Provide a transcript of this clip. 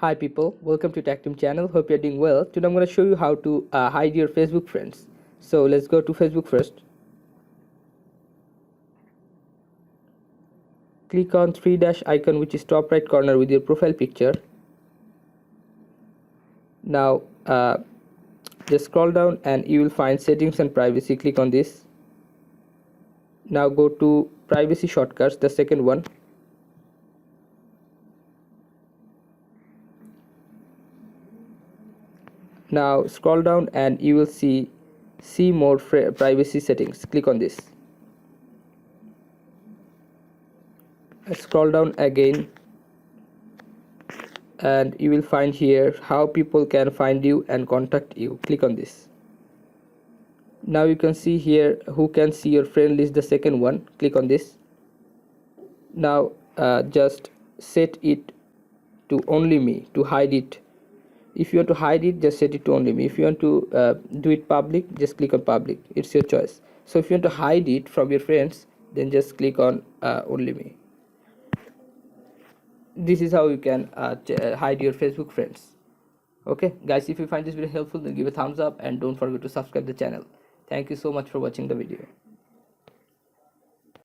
Hi people, welcome to Tactim channel. Hope you're doing well. Today I'm going to show you how to hide your Facebook friends. So let's go to Facebook first. Click on three dash icon which is top right corner with your profile picture. Now just scroll down and you will find settings and privacy. Click on this. Now go to privacy shortcuts, the second one. Now scroll down and you will see more privacy settings. Click on this. Scroll down again and you will find here how people can find you and contact you. Click on this. Now you can see here who can see your friend list, the second one. Click on this. Now just set it to only me to hide it. If you want to hide it, just set it to only me. If you want to do it public, just click on public. It's your choice. So if you want to hide it from your friends, then just click on only me. This is how you can hide your Facebook friends. Okay guys, if you find this video helpful, then give a thumbs up and don't forget to subscribe the channel. Thank you so much for watching the video.